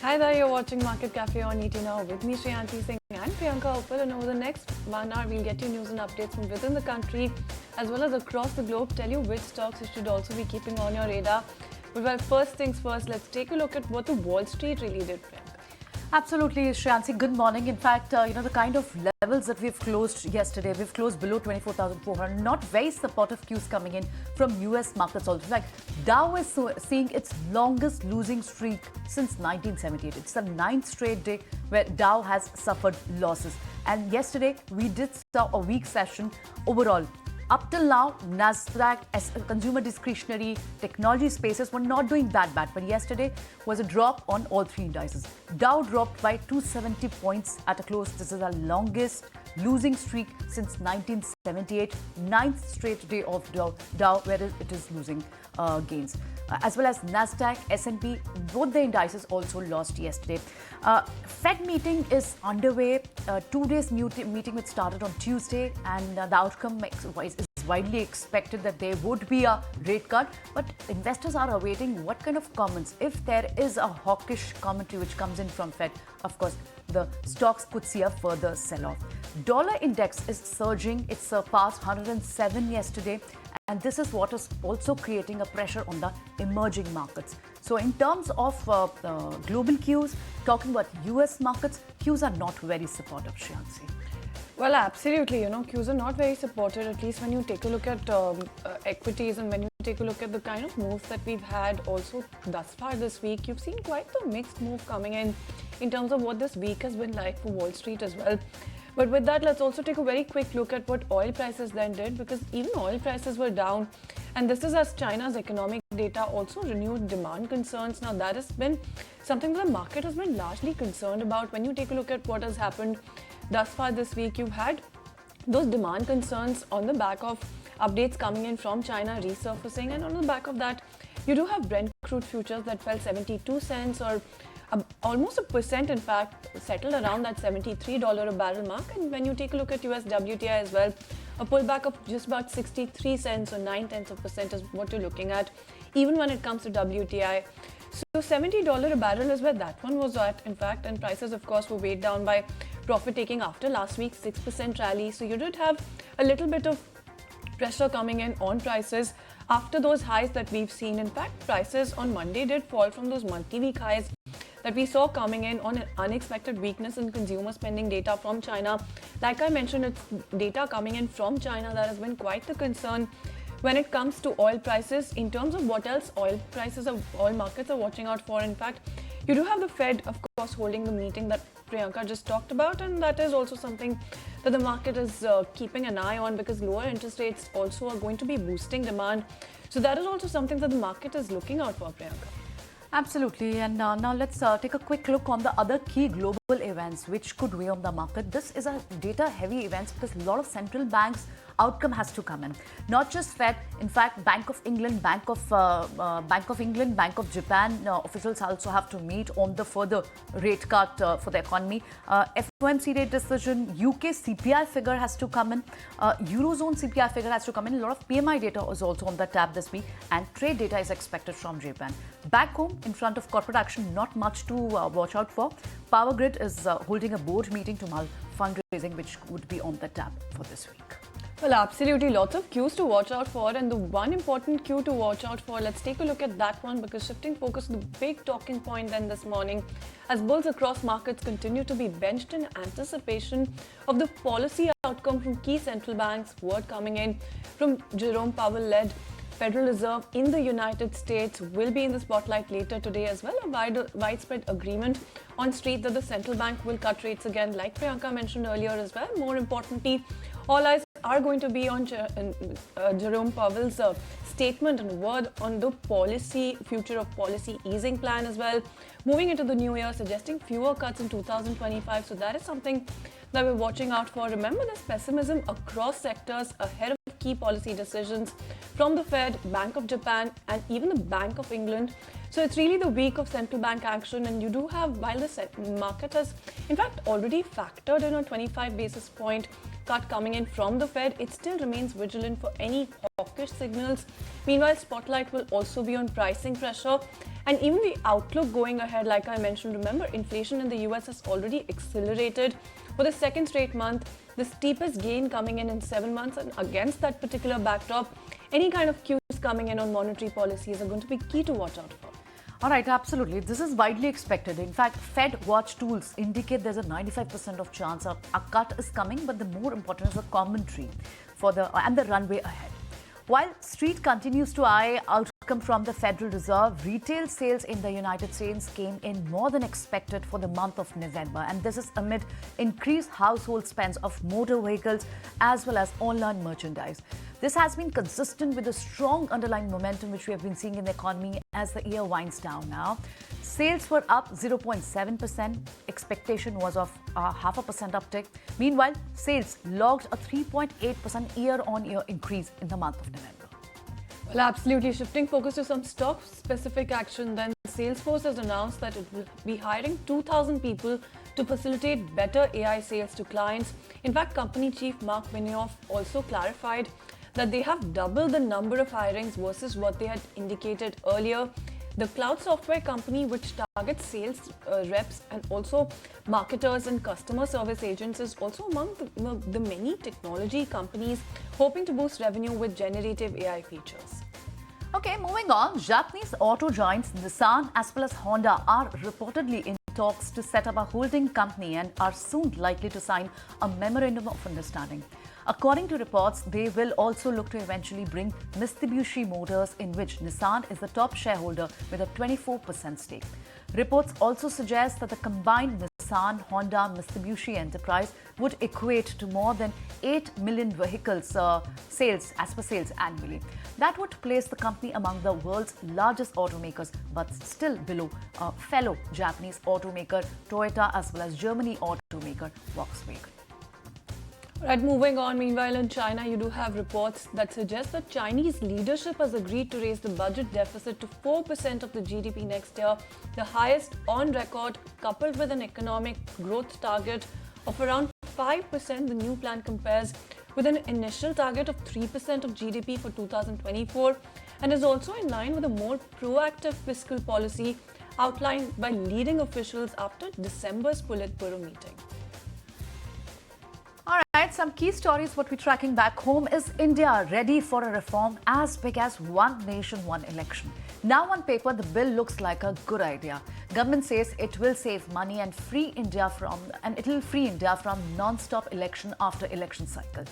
Hi there, you're watching Market Cafe on ET Now with me, Shriyanti Singh and Priyanka Uppal. And over the next 1 hour, we'll get you news and updates from within the country as well as across the globe, tell you which stocks you should also be keeping on your radar. But well, first things first, let's take a look at what the Wall Street really did, Priyanka. Absolutely, Shriyanti. Good morning. In fact, the kind of levels that we've closed yesterday, we've closed below 24,400. Not very supportive cues coming in from US markets also. In fact, Dow is seeing its longest losing streak since 1978. It's the 9th straight day where Dow has suffered losses. And yesterday, we did saw a weak session overall. Up till now, Nasdaq, consumer discretionary, technology spaces were not doing that bad. But yesterday was a drop on all three indices. Dow dropped by 270 points at a close. This is our longest losing streak since 1978. 9th straight day of Dow where it is losing gains. As well as Nasdaq, S&P, both the indices also lost yesterday. Fed meeting is underway. 2 days meeting which started on Tuesday, and the outcome is widely expected that there would be a rate cut, but investors are awaiting what kind of comments. If there is a hawkish commentary which comes in from Fed, of course, the stocks could see a further sell-off. Dollar index is surging. It surpassed 107 yesterday. And this is what is also creating a pressure on the emerging markets. So in terms of global cues, talking about US markets, cues are not very supportive, Shriyanti. Well, absolutely. Cues are not very supported, at least when you take a look at equities and when you take a look at the kind of moves that we've had also thus far this week. You've seen quite the mixed move coming in terms of what this week has been like for Wall Street as well. But with that, let's also take a very quick look at what oil prices then did, because even oil prices were down. And this is as China's economic data also renewed demand concerns. Now, that has been something that the market has been largely concerned about. When you take a look at what has happened thus far this week, you've had those demand concerns on the back of updates coming in from China resurfacing. And on the back of that, you do have Brent crude futures that fell 72 cents or almost 1%, in fact, settled around that $73 a barrel mark. And when you take a look at US WTI as well, a pullback of just about 63 cents or 0.9% is what you're looking at, even when it comes to WTI. So $70 a barrel is where that one was at, in fact, and prices, of course, were weighed down by profit taking after last week's 6% rally. So you did have a little bit of pressure coming in on prices after those highs that we've seen. In fact, prices on Monday did fall from those multi-week highs that we saw coming in on an unexpected weakness in consumer spending data from China. Like I mentioned, it's data coming in from China that has been quite the concern when it comes to oil prices. In terms of what else oil markets are watching out for, in fact, you do have the Fed, of course, holding the meeting that Priyanka just talked about, and that is also something that the market is keeping an eye on, because lower interest rates also are going to be boosting demand. So that is also something that the market is looking out for, Priyanka. Absolutely. And now let's take a quick look on the other key global events which could weigh on the market. This is a data-heavy event because a lot of central banks' outcome has to come in. Not just Fed, in fact, Bank of England, Bank of Japan officials also have to meet on the further rate cut for the economy. FOMC rate decision, UK CPI figure has to come in, Eurozone CPI figure has to come in. A lot of PMI data is also on the tab this week, and trade data is expected from Japan. Back home, in front of corporate action, not much to watch out for. Power Grid is holding a board meeting to mull fundraising, which would be on the tab for this week. Well, absolutely. Lots of cues to watch out for. And the one important cue to watch out for, let's take a look at that one, because shifting focus, the big talking point then this morning, as bulls across markets continue to be benched in anticipation of the policy outcome from key central banks. Word coming in from Jerome Powell-led Federal Reserve in the United States will be in the spotlight later today as well. A widespread agreement on street that the central bank will cut rates again, like Priyanka mentioned earlier as well. More importantly, all eyes are going to be on Jerome Powell's statement and word on the future of policy easing plan as well. Moving into the new year, suggesting fewer cuts in 2025. So that is something that we're watching out for. Remember, there's pessimism across sectors ahead of key policy decisions from the Fed, Bank of Japan, and even the Bank of England. So it's really the week of central bank action, and you do have, while the market has in fact already factored in a 25 basis point cut coming in from the Fed, it still remains vigilant for any hawkish signals. Meanwhile, spotlight will also be on pricing pressure And even the outlook going ahead, like I mentioned, remember, inflation in the US has already accelerated for the second straight month, the steepest gain coming in 7 months. And against that particular backdrop, any kind of cues coming in on monetary policies are going to be key to watch out for. All right, absolutely. This is widely expected. In fact, Fed watch tools indicate there's a 95% of chance a cut is coming, but the more important is the commentary and the runway ahead. While Street continues to eye outcome from the Federal Reserve, retail sales in the United States came in more than expected for the month of November. And this is amid increased household spends of motor vehicles as well as online merchandise. This has been consistent with the strong underlying momentum which we have been seeing in the economy as the year winds down now. Sales were up 0.7%. Expectation was of 0.5% uptick. Meanwhile, sales logged a 3.8% year-on-year increase in the month of November. Well, absolutely. Shifting focus to some stock-specific action, then Salesforce has announced that it will be hiring 2,000 people to facilitate better AI sales to clients. In fact, company chief Mark Benioff also clarified that they have doubled the number of hirings versus what they had indicated earlier. The cloud software company, which targets sales reps and also marketers and customer service agents, is also among the many technology companies hoping to boost revenue with generative AI features. Okay, moving on. Japanese auto giants Nissan as well as Honda are reportedly in talks to set up a holding company and are soon likely to sign a memorandum of understanding. According to reports, they will also look to eventually bring Mitsubishi Motors, in which Nissan is the top shareholder with a 24% stake. Reports also suggest that the combined Nissan, Honda, Mitsubishi enterprise would equate to more than 8 million vehicles sales annually. That would place the company among the world's largest automakers, but still below fellow Japanese automaker Toyota as well as Germany automaker Volkswagen. Right, moving on. Meanwhile, in China, you do have reports that suggest that Chinese leadership has agreed to raise the budget deficit to 4% of the GDP next year, the highest on record, coupled with an economic growth target of around 5%. The new plan compares with an initial target of 3% of GDP for 2024 and is also in line with a more proactive fiscal policy outlined by leading officials after December's Politburo meeting. All right, some key stories what we're tracking back home is India ready for a reform as big as one nation, one election. Now on paper, the bill looks like a good idea. Government says it will save money and it will free India from non-stop election after election cycle.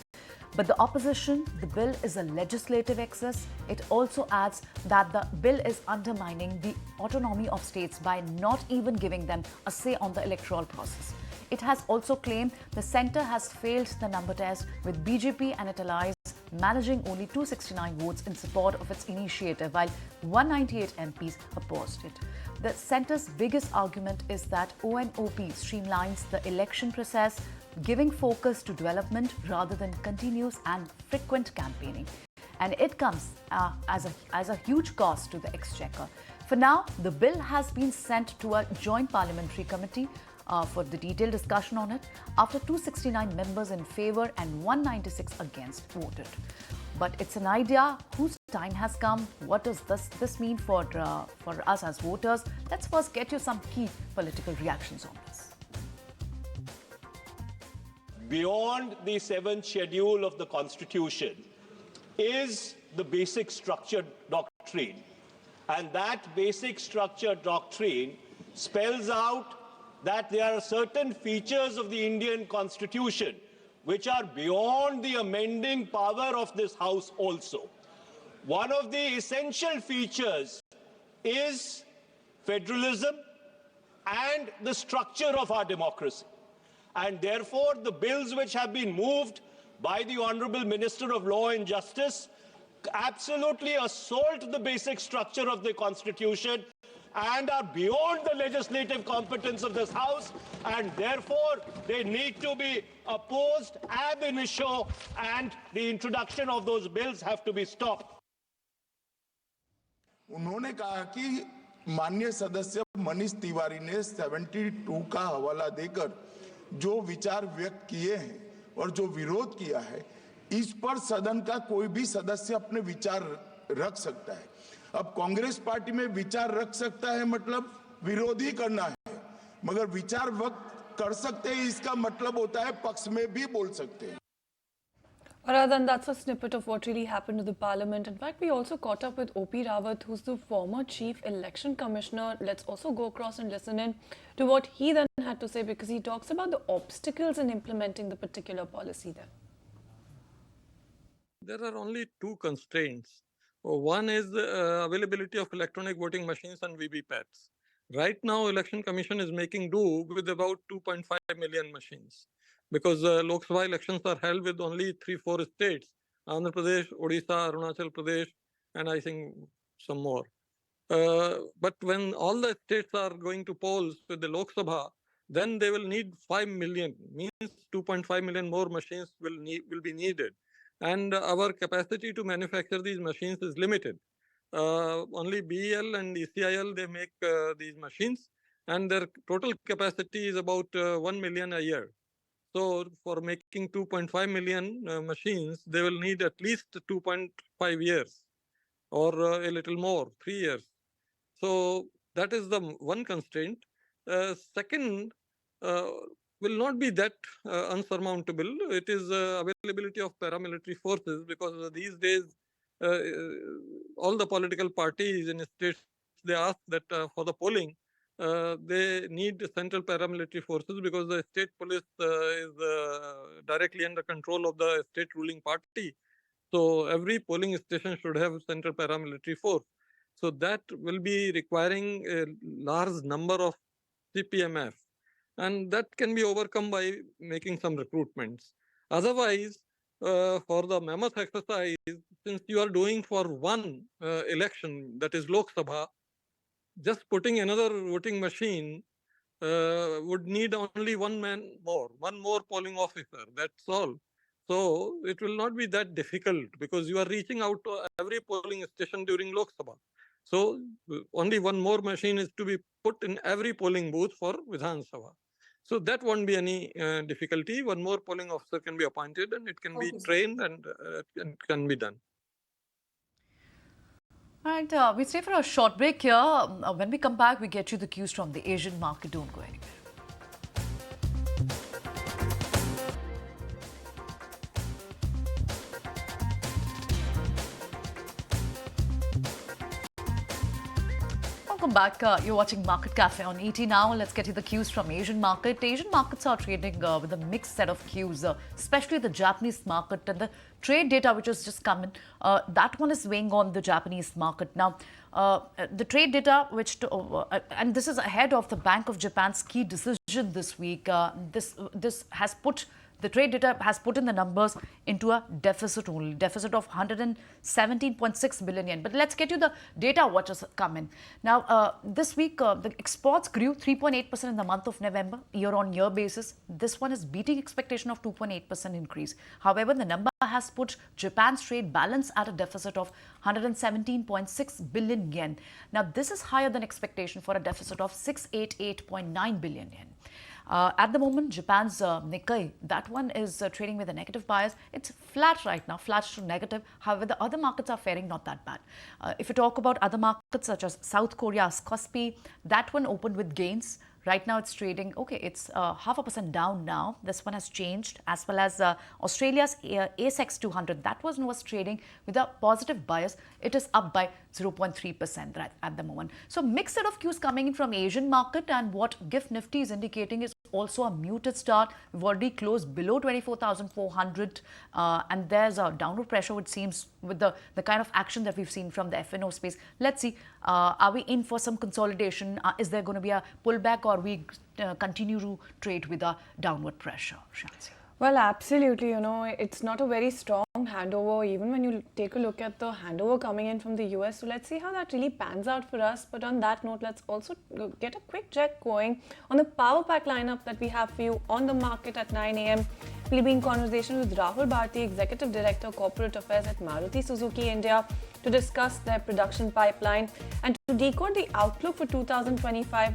But the opposition, the bill is a legislative excess. It also adds that the bill is undermining the autonomy of states by not even giving them a say on the electoral process. It has also claimed the centre has failed the number test, with BJP and its allies managing only 269 votes in support of its initiative, while 198 MPs opposed it. The centre's biggest argument is that ONOP streamlines the election process, giving focus to development rather than continuous and frequent campaigning. And it comes as a huge cost to the exchequer. For now, the bill has been sent to a joint parliamentary committee for the detailed discussion on it, after 269 members in favour and 196 against voted. But it's an idea whose time has come. What does this mean for us as voters? Let's first get you some key political reactions on this. Beyond the 7th schedule of the Constitution is the basic structure doctrine. And that basic structure doctrine spells out that there are certain features of the Indian Constitution which are beyond the amending power of this House also. One of the essential features is federalism and the structure of our democracy. And therefore, the bills which have been moved by the Honourable Minister of Law and Justice absolutely assault the basic structure of the Constitution and are beyond the legislative competence of this House, and therefore they need to be opposed ab initio, and the introduction of those bills have to be stopped. उन्होंने कहा कि माननीय सदस्य मनीष तिवारी ने 72 का हवाला देकर जो विचार व्यक्त किए हैं और जो विरोध किया है, इस पर सदन का कोई भी सदस्य अपने विचार रख सकता है। अब कांग्रेस पार्टी में विचार रख सकता है मतलब विरोधी करना है, मगर विचार वक्त कर सकते हैं इसका मतलब होता है पक्ष में भी बोल सकते हैं. Then that's a snippet of what really happened to the parliament. In fact, we also caught up with O.P. Rawat, who's the former chief election commissioner. Let's also go across and listen in to what he then had to say, because he talks about the obstacles in implementing the particular policy there. There are only two constraints. One is the availability of electronic voting machines and VVPATs. Right now, Election Commission is making do with about 2.5 million machines, because Lok Sabha elections are held with only 3-4 states: Andhra Pradesh, Odisha, Arunachal Pradesh, and I think some more. But when all the states are going to polls with the Lok Sabha, then they will need 5 million, means 2.5 million more machines will be needed. And our capacity to manufacture these machines is limited. Only BEL and ECIL, they make these machines, and their total capacity is about 1 million a year. So for making 2.5 million machines, they will need at least 2.5 years, or a little more, 3 years. So that is the one constraint. Second, will not be that unsurmountable. It is availability of paramilitary forces, because these days all the political parties in states, they ask that for the polling, they need central paramilitary forces, because the state police is directly under control of the state ruling party. So every polling station should have central paramilitary force. So that will be requiring a large number of CPMF, and that can be overcome by making some recruitments. Otherwise, for the mammoth exercise, since you are doing for one election, that is Lok Sabha, just putting another voting machine would need only one more polling officer, that's all. So it will not be that difficult, because you are reaching out to every polling station during Lok Sabha. So only one more machine is to be put in every polling booth for Vidhan Sabha. So that won't be any difficulty. One more polling officer can be appointed, and it can be trained and can be done. Right, we stay for a short break here. When we come back, we get you the cues from the Asian market. Don't go anywhere. Welcome back. You're watching Market Cafe on ET now. Let's get you the cues from Asian market. Asian markets are trading with a mixed set of cues, especially the Japanese market, and the trade data which has just come in. That one is weighing on the Japanese market. Now, the trade data, and this is ahead of the Bank of Japan's key decision this week. This has put the trade data has put in the numbers into a deficit only, deficit of 117.6 billion yen. But let's get you the data what has come in. Now, this week, the exports grew 3.8% in the month of November, year-on-year basis. This one is beating expectation of 2.8% increase. However, the number has put Japan's trade balance at a deficit of 117.6 billion yen. Now, this is higher than expectation for a deficit of 688.9 billion yen. At the moment, Japan's Nikkei, that one is trading with a negative bias. It's flat right now, flat to negative. However, the other markets are faring not that bad. If you talk about other markets such as South Korea's Kospi, that one opened with gains. Right now, it's trading, okay, it's 0.5% down now. This one has changed, as well as Australia's ASX 200. That one was trading with a positive bias. It is up by 0.3% right at the moment. So, mixed set of cues coming in from Asian market, and what GIFT Nifty is indicating is also a muted start. We've already closed below 24,400, and there's a downward pressure, it seems, with the kind of action that we've seen from the F&O space. Let's see, are we in for some consolidation? Is there going to be a pullback, or we continue to trade with a downward pressure, Shansi? Well, absolutely. You know, it's not a very strong handover, even when you take a look at the handover coming in from the US. So let's see how that really pans out for us. But on that note, let's also get a quick check going on the power pack lineup that we have for you on the market at 9 a.m. We'll be in conversation with Rahul Bharti, Executive Director, Corporate Affairs at Maruti Suzuki India, to discuss their production pipeline and to decode the outlook for 2025.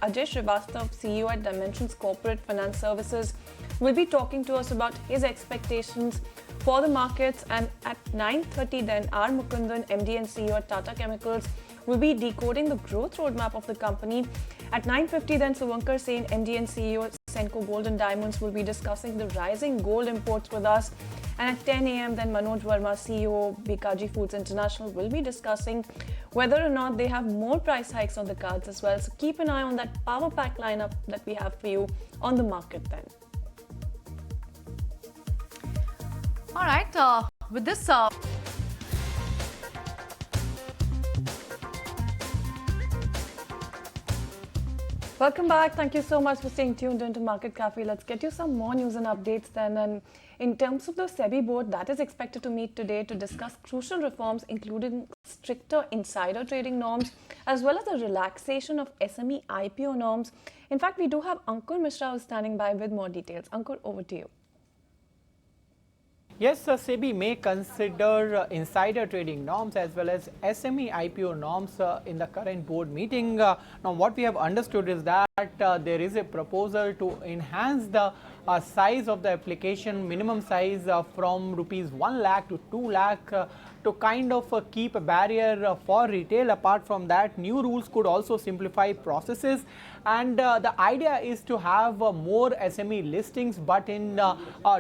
Ajay Srivastav, CEO at Dimensions Corporate Finance Services, will be talking to us about his expectations for the markets. And at 9:30 then, R. Mukundan, MD and CEO at Tata Chemicals, will be decoding the growth roadmap of the company. At 9:50 then, Suvankar Sen, MD and CEO at Senco Gold and Diamonds, will be discussing the rising gold imports with us. And at 10 a.m. then, Manoj Verma, CEO Bikaji Foods International, will be discussing whether or not they have more price hikes on the cards as well. So keep an eye on that power pack lineup that we have for you on the market then. All right, with this... Welcome back. Thank you so much for staying tuned into Market Cafe. Let's get you some more news and updates then. And in terms of the SEBI board, that is expected to meet today to discuss crucial reforms, including stricter insider trading norms, as well as a relaxation of SME IPO norms. In fact, we do have Ankur Mishra standing by with more details. Ankur, over to you. Yes, SEBI may consider insider trading norms as well as SME IPO norms in the current board meeting. Now, what we have understood is that there is a proposal to enhance the size of the application, minimum size from rupees 1 lakh to 2 lakh to kind of keep a barrier for retail. Apart from that, new rules could also simplify processes, and the idea is to have more SME listings, but in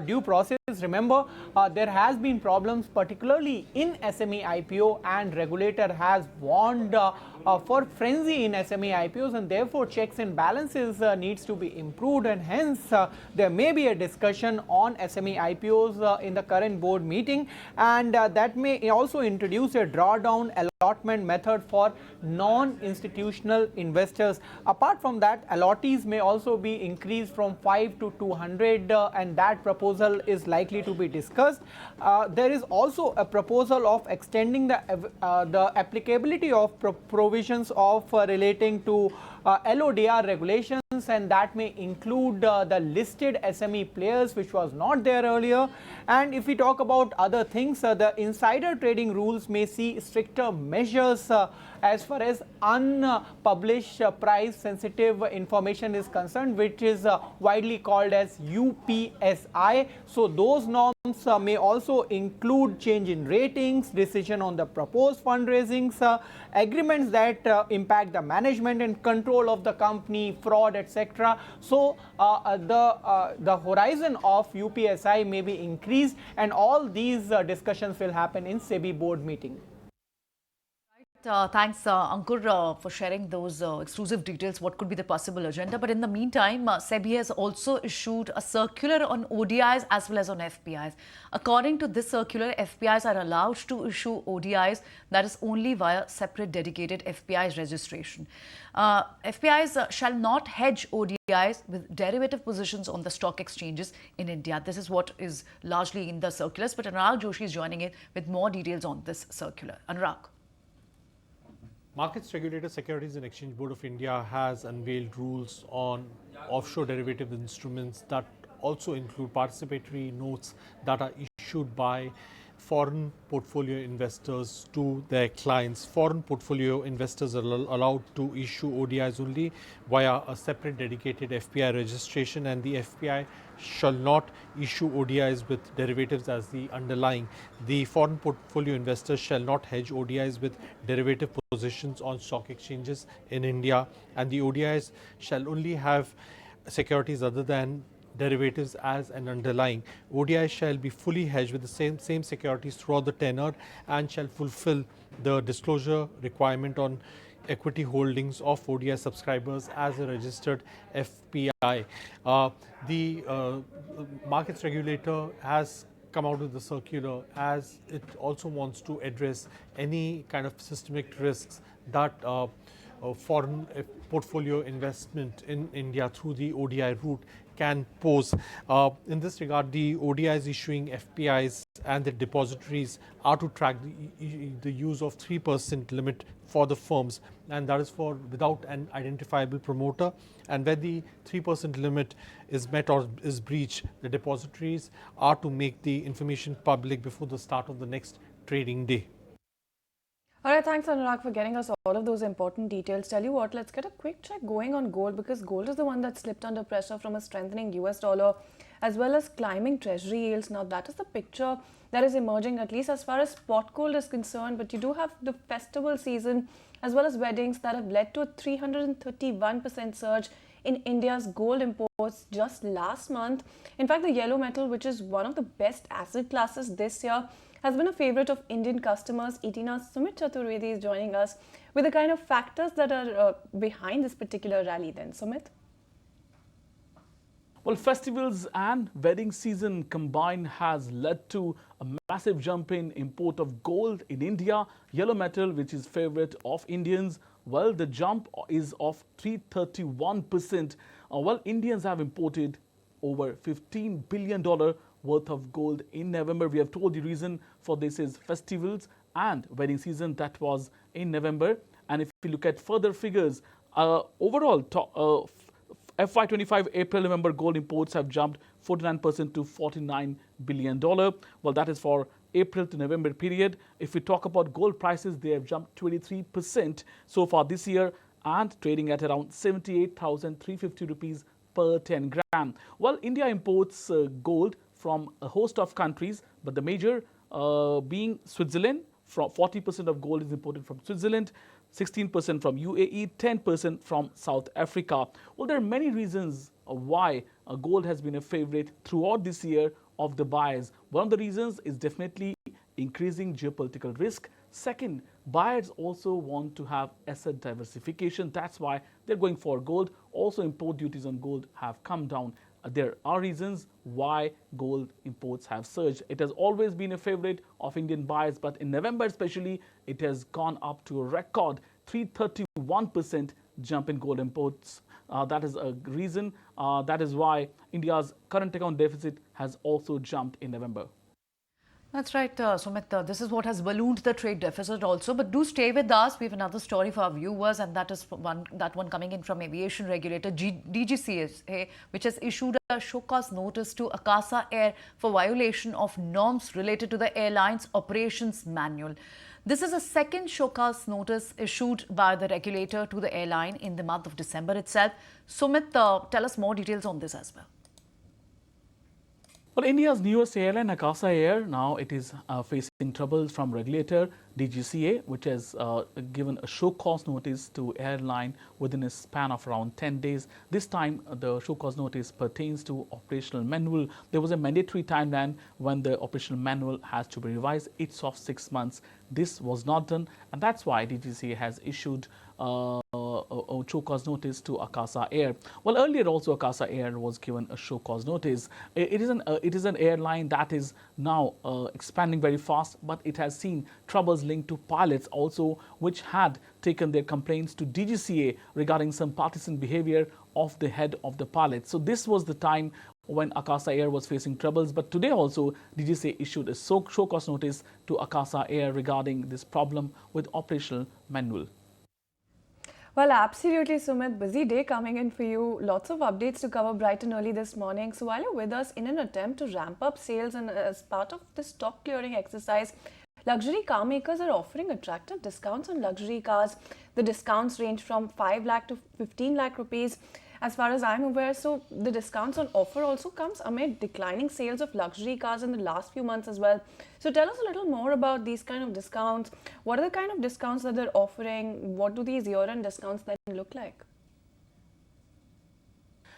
due process. Remember, there has been problems particularly in SME IPO, and regulator has warned for frenzy in SME IPOs, and therefore checks and balances needs to be improved, and hence there may be a discussion on SME IPOs in the current board meeting, and that may also introduce a drawdown allotment method for non-institutional investors. Apart from that, allottees may also be increased from 5 to 200, and that proposal is likely to be discussed. There is also a proposal of extending the applicability of provisions of relating to LODR regulations, and that may include the listed SME players, which was not there earlier. And if we talk about other things, the insider trading rules may see stricter measures as far as unpublished price sensitive information is concerned, which is widely called as UPSI. So those norms may also include change in ratings, decision on the proposed fundraisings, agreements that impact the management and control of the company, fraud, etc. So the horizon of UPSI may be increased, and all these discussions will happen in SEBI board meeting. Thanks, Ankur, for sharing those exclusive details. What could be the possible agenda? But in the meantime, SEBI has also issued a circular on ODIs as well as on FPIs. According to this circular, FPIs are allowed to issue ODIs, that is only via separate dedicated FPIs registration. FPIs shall not hedge ODIs with derivative positions on the stock exchanges in India. This is what is largely in the circulars. But Anurag Joshi is joining in with more details on this circular. Anurag. Markets Regulator, Securities and Exchange Board of India has unveiled rules on offshore derivative instruments that also include participatory notes that are issued by foreign portfolio investors to their clients. Foreign portfolio investors are allowed to issue ODIs only via a separate dedicated FPI registration, and the FPI shall not issue ODIs with derivatives as the underlying. The foreign portfolio investors shall not hedge ODIs with derivative positions on stock exchanges in India, and the ODIs shall only have securities other than derivatives as an underlying. ODI shall be fully hedged with the same securities throughout the tenor and shall fulfill the disclosure requirement on equity holdings of ODI subscribers as a registered FPI. The markets regulator has come out with the circular as it also wants to address any kind of systemic risks that foreign portfolio investment in India through the ODI route can pose. In this regard, the ODIs issuing FPIs and the depositories are to track the use of 3% limit for the firms, and that is for without an identifiable promoter. And when the 3% limit is met or is breached, the depositories are to make the information public before the start of the next trading day. All right, thanks Anurag for getting us all of those important details. Tell you what, let's get a quick check going on gold because gold is the one that slipped under pressure from a strengthening US dollar as well as climbing treasury yields. Now that is the picture that is emerging, at least as far as spot gold is concerned, but you do have the festival season as well as weddings that have led to a 331% surge in India's gold imports just last month. In fact, the yellow metal, which is one of the best asset classes this year, has been a favorite of Indian customers. ETNA's Sumit Chaturvedi is joining us with the kind of factors that are behind this particular rally then. Sumit? Well, festivals and wedding season combined has led to a massive jump in import of gold in India. Yellow metal, which is favorite of Indians, well, the jump is of 331%. Well, Indians have imported over $15 billion worth of gold in November. We have told the reason for this is festivals and wedding season. That was in November. And if you look at further figures, overall FY25 April-November gold imports have jumped 49% to $49 billion. Well, that is for April to November period. If we talk about gold prices, they have jumped 23% so far this year and trading at around 78,350 rupees per 10 gram. Well, India imports gold from a host of countries, but the major being Switzerland. 40% of gold is imported from Switzerland, 16% from UAE, 10% from South Africa. Well, there are many reasons why gold has been a favorite throughout this year of the buyers. One of the reasons is definitely increasing geopolitical risk. Second, buyers also want to have asset diversification. That's why they're going for gold. Also, import duties on gold have come down. There are reasons why gold imports have surged. It has always been a favorite of Indian buyers, but in November especially, it has gone up to a record 331% jump in gold imports. That is a reason. That is why India's current account deficit has also jumped in November. That's right, Sumit. This is what has ballooned the trade deficit also. But do stay with us. We have another story for our viewers, and that is that one coming in from aviation regulator DGCA, which has issued a show cause notice to Akasa Air for violation of norms related to the airline's operations manual. This is a second show cause notice issued by the regulator to the airline in the month of December itself. Sumit, tell us more details on this as well. Well, India's newest airline, Akasa Air, now it is facing troubles from regulator DGCA, which has given a show cause notice to airline within a span of around 10 days. This time, the show cause notice pertains to operational manual. There was a mandatory timeline when the operational manual has to be revised. It's of 6 months. This was not done, and that's why DGCA has issued a show cause notice to Akasa Air. Well, earlier also Akasa Air was given a show cause notice. It is an airline that is now expanding very fast, but it has seen troubles linked to pilots also, which had taken their complaints to DGCA regarding some partisan behavior of the head of the pilots. So this was the time when Akasa Air was facing troubles. But today also, DGCA issued a show cause notice to Akasa Air regarding this problem with operational manual. Well, absolutely, Sumit. Busy day coming in for you. Lots of updates to cover bright and early this morning. So while you're with us, in an attempt to ramp up sales and as part of the stock clearing exercise, luxury car makers are offering attractive discounts on luxury cars. The discounts range from 5 lakh to 15 lakh rupees. As far as I'm aware, so the discounts on offer also comes amid declining sales of luxury cars in the last few months as well. So tell us a little more about these kind of discounts. What are the kind of discounts that they're offering? What do these year-end discounts then look like?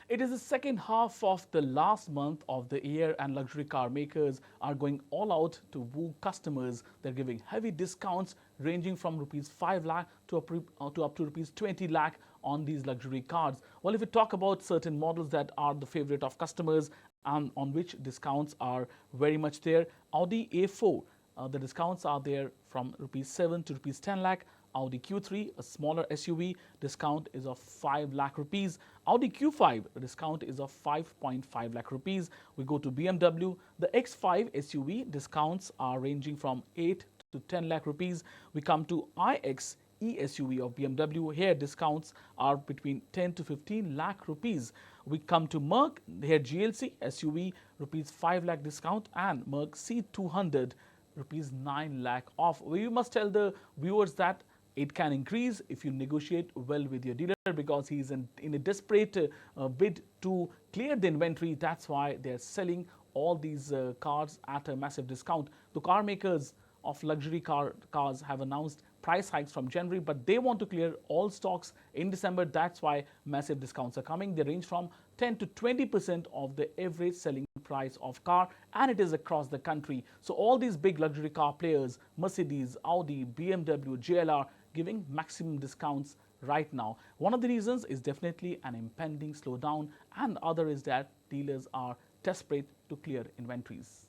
It is the second half of the last month of the year, and luxury car makers are going all out to woo customers. They're giving heavy discounts ranging from rupees 5 lakh to up to rupees 20 lakh on these luxury cars. Well, if we talk about certain models that are the favorite of customers and on which discounts are very much there, Audi A4, the discounts are there from rupees 7 to rupees 10 lakh. Audi Q3, a smaller SUV, discount is of 5 lakh rupees. Audi Q5, the discount is of 5.5 lakh rupees. We go to BMW, the X5 SUV, discounts are ranging from 8 to 10 lakh rupees. We come to iX e-SUV of BMW. Here discounts are between 10 to 15 lakh rupees. We come to Merc, here GLC SUV, rupees 5 lakh discount, and Merc C200 rupees 9 lakh off. We must tell the viewers that it can increase if you negotiate well with your dealer, because he's in a desperate bid to clear the inventory. That's why they're selling all these cars at a massive discount. The car makers of luxury cars have announced price hikes from January, but they want to clear all stocks in December. That's why massive discounts are coming. They range from 10 to 20% of the average selling price of car, and it is across the country. So all these big luxury car players, Mercedes, Audi, BMW, JLR, giving maximum discounts right now. One of the reasons is definitely an impending slowdown, and the other is that dealers are desperate to clear inventories.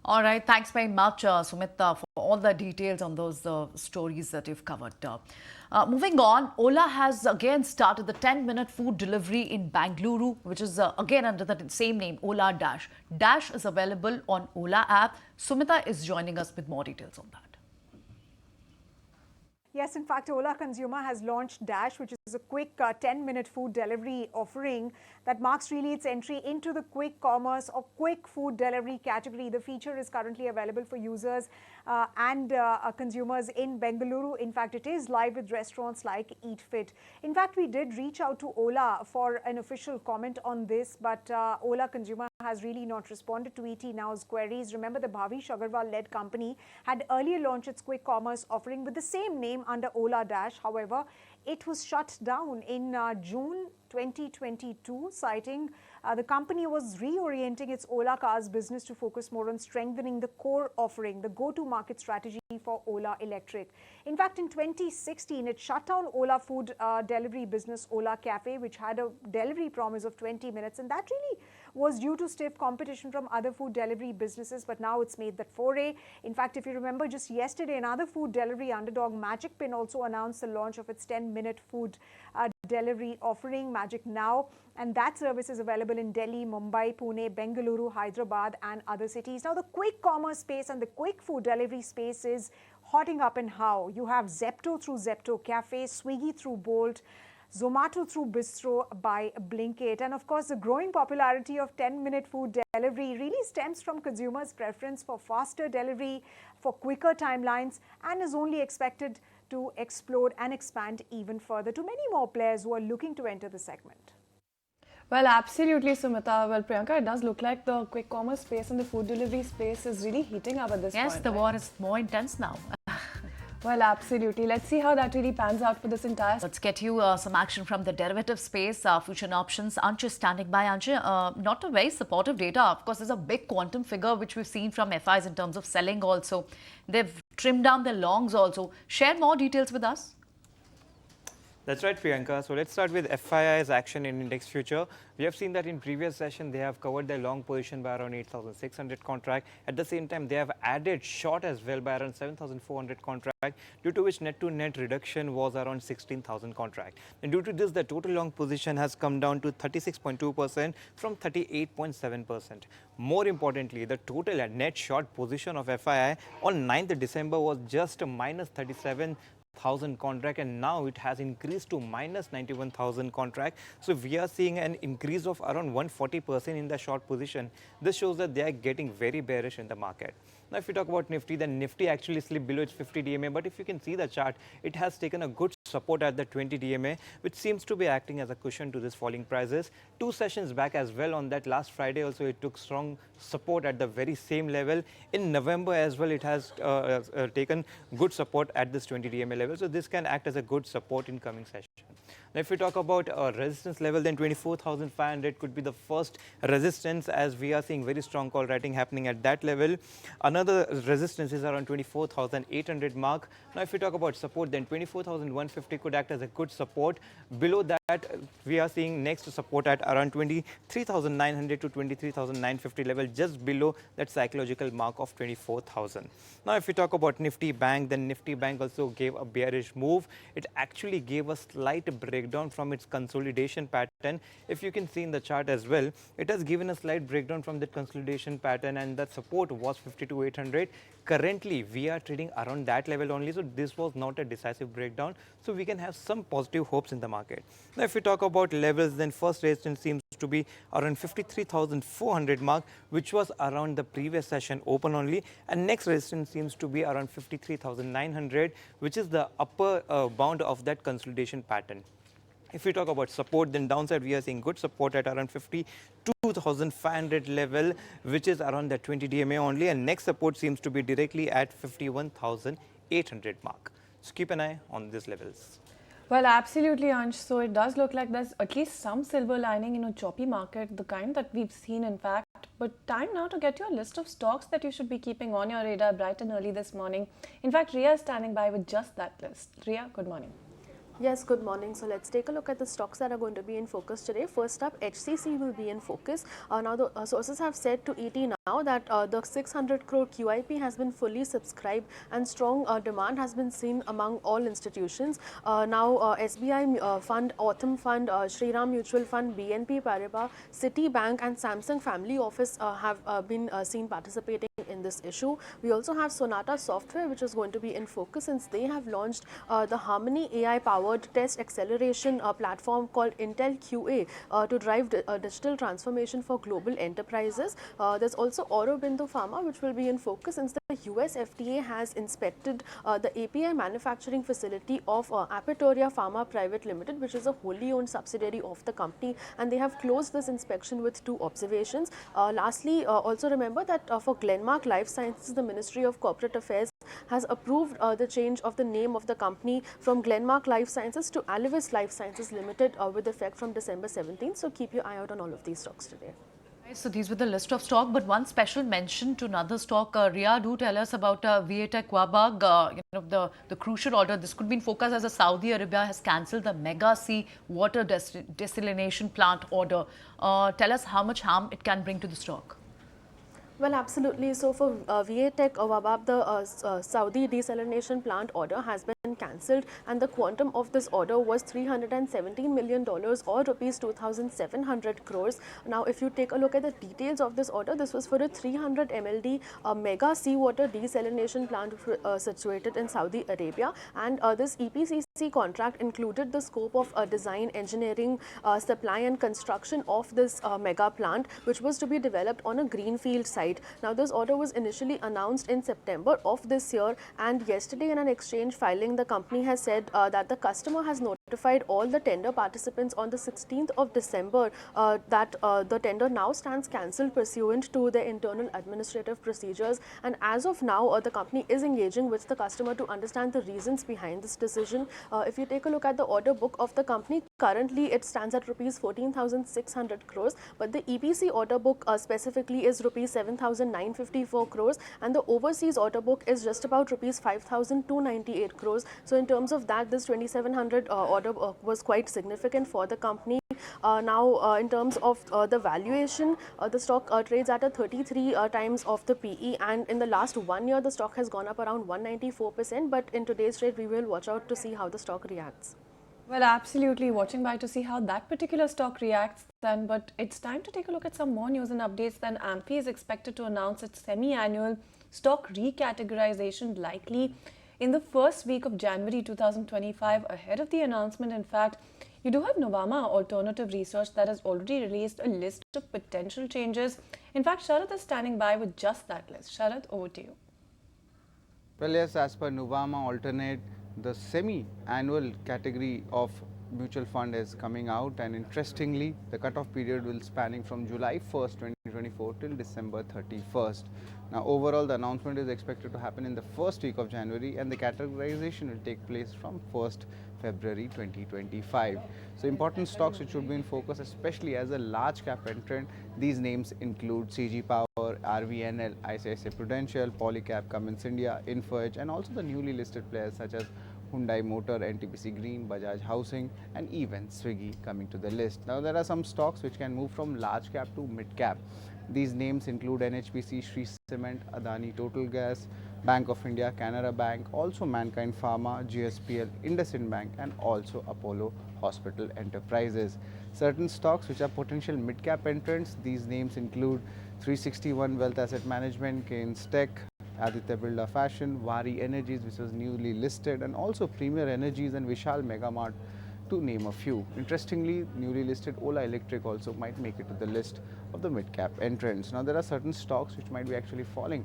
All right, thanks very much, Sumita, for all the details on those stories that you've covered. Moving on, Ola has again started the 10-minute food delivery in Bengaluru, which is again under the same name, Ola Dash. Dash is available on Ola app. Sumita is joining us with more details on that. Yes, in fact, Ola Consumer has launched Dash, which is a quick 10-minute food delivery offering that marks really its entry into the quick commerce or quick food delivery category. The feature is currently available for users and consumers in Bengaluru. In fact, it is live with restaurants like EatFit. In fact, we did reach out to Ola for an official comment on this, but Ola Consumer has really not responded to ET Now's queries. Remember, the Bhavish Agarwal-led company had earlier launched its quick commerce offering with the same name under Ola Dash. However, it was shut down in June 2022, citing the company was reorienting its Ola Cars business to focus more on strengthening the core offering, the go-to-market strategy for Ola Electric. In fact, in 2016, it shut down Ola food delivery business, Ola Cafe, which had a delivery promise of 20 minutes. And that really was due to stiff competition from other food delivery businesses. But now it's made that foray. In fact, if you remember, just yesterday, another food delivery underdog, Magic Pin, also announced the launch of its 10-minute food delivery offering, Magic Now. And that service is available in Delhi, Mumbai, Pune, Bengaluru, Hyderabad, and other cities. Now, the quick commerce space and the quick food delivery space is hotting up in how. You have Zepto through Zepto Cafe, Swiggy through Bolt, Zomato through Bistro by Blinkit. And of course, the growing popularity of 10-minute food delivery really stems from consumers' preference for faster delivery, for quicker timelines, and is only expected to explode and expand even further to many more players who are looking to enter the segment. Well, absolutely, Sumita. Well, Priyanka, it does look like the quick commerce space and the food delivery space is really heating up at this point. Yes, the war is more intense now. Well, absolutely. Let's see how that really pans out for this entire... Let's get you some action from the derivative space, future options. Anju standing by. Anju, not a very supportive data. Of course, there's a big quantum figure which we've seen from FIs in terms of selling also. They've trimmed down their longs also. Share more details with us. That's right, Priyanka. So let's start with FII's action in index future. We have seen that in previous session, they have covered their long position by around 8,600 contract. At the same time, they have added short as well by around 7,400 contract, due to which net-to-net reduction was around 16,000 contract. And due to this, the total long position has come down to 36.2% from 38.7%. More importantly, the total net short position of FII on 9th December was just a minus 37,000 contract, and now it has increased to minus 91,000 contract. So we are seeing an increase of around 140% in the short position. This shows that they are getting very bearish in the market. Now, if we talk about Nifty, then Nifty actually slipped below its 50 DMA, but if you can see the chart, it has taken a good support at the 20 DMA, which seems to be acting as a cushion to this falling prices. 2 sessions back as well, on that last Friday also, it took strong support at the very same level. In November as well, it has taken good support at this 20 DMA level. So this can act as a good support in coming session. Now, if we talk about resistance level, then 24,500 could be the first resistance, as we are seeing very strong call writing happening at that level. Another resistance is around 24,800 mark. Now, if we talk about support, then 24,150 could act as a good support. Below that, we are seeing next support at around 23,900 to 23,950 level, just below that psychological mark of 24,000. Now, if we talk about Nifty Bank, then Nifty Bank also gave a bearish move. It actually gave a slight break breakdown from its consolidation pattern. If you can see in the chart as well, it has given a slight breakdown from that consolidation pattern, and that support was 52,800. Currently, we are trading around that level only, so this was not a decisive breakdown. So we can have some positive hopes in the market. Now, if we talk about levels, then first resistance seems to be around 53,400 mark, which was around the previous session open only, and next resistance seems to be around 53,900, which is the upper bound of that consolidation pattern. If we talk about support, then downside we are seeing good support at around 52,500 level, which is around the 20 DMA only, and next support seems to be directly at 51,800 mark. So keep an eye on these levels. Well, absolutely, Ansh. So it does look like there's at least some silver lining in a choppy market, the kind that we've seen in fact. But time now to get your list of stocks that you should be keeping on your radar bright and early this morning. In fact, Ria is standing by with just that list. Ria, good morning. Yes, good morning. So let's take a look at the stocks that are going to be in focus today. First up, HCC will be in focus. Now the sources have said to ET now that the 600 crore QIP has been fully subscribed and strong demand has been seen among all institutions. Now SBI Fund, Autumn Fund, Shriram Mutual Fund, BNP Paribas, Citibank and Samsung Family Office have been seen participating in this issue. We also have Sonata Software, which is going to be in focus since they have launched the Harmony AI powered test acceleration platform called Intel QA to drive digital transformation for global enterprises. There's also Aurobindo Pharma, which will be in focus since the US FDA has inspected the API manufacturing facility of Apitoria Pharma Private Limited, which is a wholly owned subsidiary of the company, and they have closed this inspection with 2 observations. Lastly, also remember that for Glenmark Life Sciences, the Ministry of Corporate Affairs has approved the change of the name of the company from Glenmark Life Sciences to Alivis Life Sciences Limited with effect from December 17th. So keep your eye out on all of these stocks today. So these were the list of stock, but one special mention to another stock. Ria, do tell us about Viatec Wabag, the crucial order. This could be in focus as Saudi Arabia has cancelled the Mega Sea water desalination plant order. Tell us how much harm it can bring to the stock. Well, absolutely. So for Viatec Wabab, the Saudi desalination plant order has been cancelled, and the quantum of this order was $317 million or rupees 2,700 crores. Now, if you take a look at the details of this order, this was for a 300 MLD mega seawater desalination plant situated in Saudi Arabia, and this EPCC contract included the scope of design, engineering, supply and construction of this mega plant, which was to be developed on a greenfield site. Now, this order was initially announced in September of this year, and yesterday in an exchange filing, the company has said that the customer has notified all the tender participants on the 16th of December that the tender now stands cancelled pursuant to the internal administrative procedures, and as of now the company is engaging with the customer to understand the reasons behind this decision. If you take a look at the order book of the company, currently it stands at rupees 14,600 crores, but the EPC order book specifically is rupees 7,954 crores, and the overseas order book is just about rupees 5,298 crores. So in terms of that, this 2,700 order was quite significant for the company. Now, in terms of the valuation, the stock trades at a 33 times of the PE, and in the last 1 year, the stock has gone up around 194%. But in today's trade, we will watch out to see how the stock reacts. Well, absolutely. Watching by to see how that particular stock reacts then. But it's time to take a look at some more news and updates. Then AMFI is expected to announce its semi-annual stock recategorization likely in the first week of January 2025. Ahead of the announcement, in fact, you do have Novama Alternative Research that has already released a list of potential changes. In fact, Sharath is standing by with just that list. Sharath, over to you. Well, yes, as per Novama Alternate, the semi-annual category of mutual fund is coming out, and interestingly, the cutoff period will spanning from July 1st, 2024 till December 31st. Now, overall, the announcement is expected to happen in the first week of January, and the categorization will take place from 1st February 2025. So, important stocks which should be in focus, especially as a large cap entrant. These names include CG Power, RVNL, ICICI Prudential, Polycab, Cummins India, Info Edge, and also the newly listed players such as Hyundai Motor, NTPC Green, Bajaj Housing, and even Swiggy coming to the list. Now there are some stocks which can move from large cap to mid cap. These names include NHPC, Shree Cement, Adani Total Gas, Bank of India, Canara Bank, also Mankind Pharma, GSPL, IndusInd Bank, and also Apollo Hospital Enterprises. Certain stocks which are potential mid-cap entrants, these names include 361 Wealth Asset Management, Keynes Tech, Aditya Birla Fashion, Vari Energies, which was newly listed, and also Premier Energies and Vishal Megamart, to name a few. Interestingly, newly listed Ola Electric also might make it to the list of the mid-cap entrants. Now, there are certain stocks which might be actually falling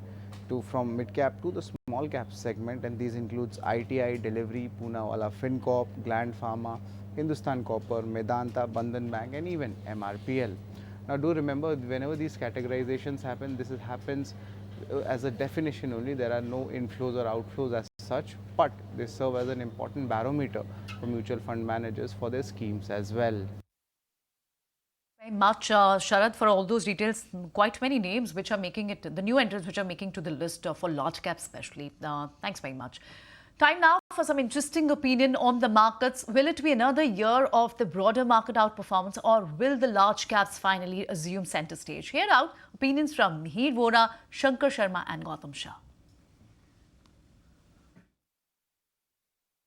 from mid-cap to the small-cap segment, and these includes ITI, Delivery, Poonawalla FinCorp, Gland Pharma, Hindustan Copper, Medanta, Bandhan Bank, and even MRPL. Now, do remember, whenever these categorizations happen, this happens as a definition only. There are no inflows or outflows as such, but they serve as an important barometer for mutual fund managers for their schemes as well. Very much, Sharad, for all those details. Quite many names which are making it, the new entrants which are making to the list for large caps especially. Thanks very much. Time now for some interesting opinion on the markets. Will it be another year of the broader market outperformance, or will the large caps finally assume center stage? Here out opinions from Mihir Vora, Shankar Sharma and Gautam Shah.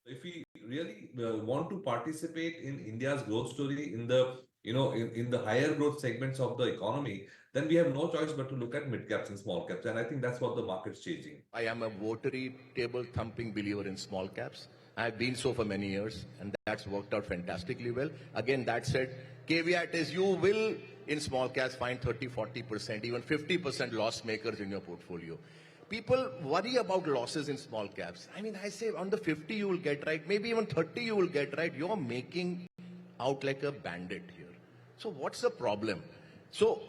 If we really want to participate in India's growth story in the in the higher growth segments of the economy, then we have no choice but to look at mid caps and small caps, and I think that's what the market's changing. I am a votary, table thumping believer in small caps. I've been so for many years, and that's worked out fantastically well. Again, that said, caveat is you will in small caps find 30-40%, even 50% loss makers in your portfolio. People worry about losses in small caps. I mean, I say on the 50 you will get right, maybe even 30 you will get right. You're making out like a bandit here. So what's the problem? So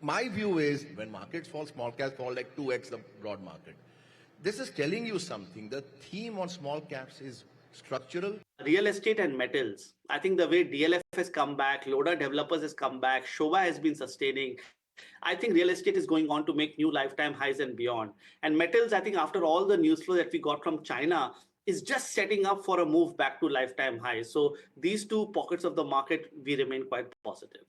my view is when markets fall, small caps fall like 2x the broad market. This is telling you something. The theme on small caps is structural. Real estate and metals. I think the way DLF has come back, Loader Developers has come back, Shobha has been sustaining. I think real estate is going on to make new lifetime highs and beyond. And metals, I think after all the news flow that we got from China, is just setting up for a move back to lifetime highs. So these two pockets of the market, we remain quite positive.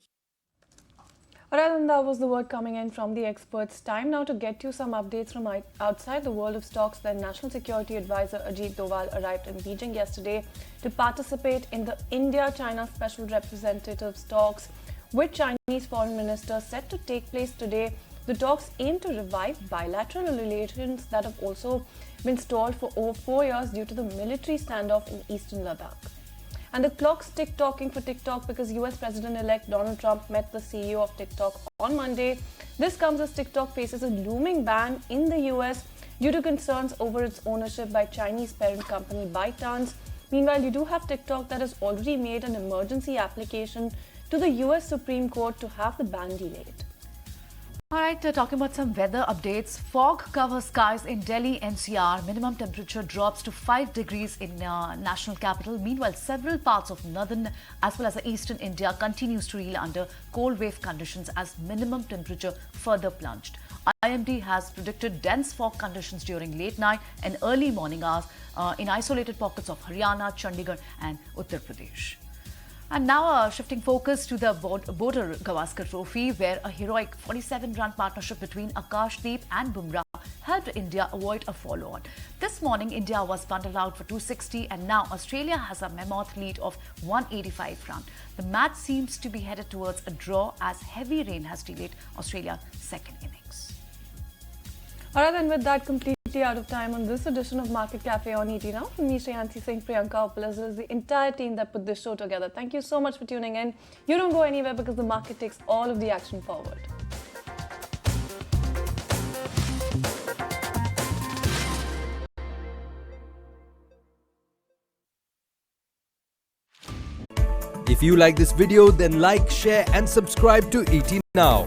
Alright, and that was the word coming in from the experts. Time now to get you some updates from outside the world of stocks. Then National Security Advisor Ajit Doval arrived in Beijing yesterday to participate in the India-China Special Representative talks with Chinese Foreign Minister set to take place today. The talks aim to revive bilateral relations that have also been stalled for over 4 years due to the military standoff in eastern Ladakh. And the clock's tick-tocking for TikTok because US President-elect Donald Trump met the CEO of TikTok on Monday. This comes as TikTok faces a looming ban in the US due to concerns over its ownership by Chinese parent company ByteDance. Meanwhile, you do have TikTok that has already made an emergency application to the US Supreme Court to have the ban delayed. All right, talking about some weather updates. Fog covers skies in Delhi NCR. Minimum temperature drops to 5 degrees in national capital. Meanwhile, several parts of northern as well as the eastern India continues to reel under cold wave conditions as minimum temperature further plunged. IMD has predicted dense fog conditions during late night and early morning hours in isolated pockets of Haryana, Chandigarh and Uttar Pradesh. And now shifting focus to the Border Gavaskar Trophy, where a heroic 47-run partnership between Akashdeep and Bumrah helped India avoid a follow-on. This morning, India was bundled out for 260 and now Australia has a mammoth lead of 185 runs. The match seems to be headed towards a draw as heavy rain has delayed Australia's second innings. Alright, and with that, completely out of time on this edition of Market Cafe on ET Now. From me, Shreyansi Singh, Priyanka Opalaz, is the entire team that put this show together. Thank you so much for tuning in. You don't go anywhere because the market takes all of the action forward. If you like this video, then like, share and subscribe to ET Now.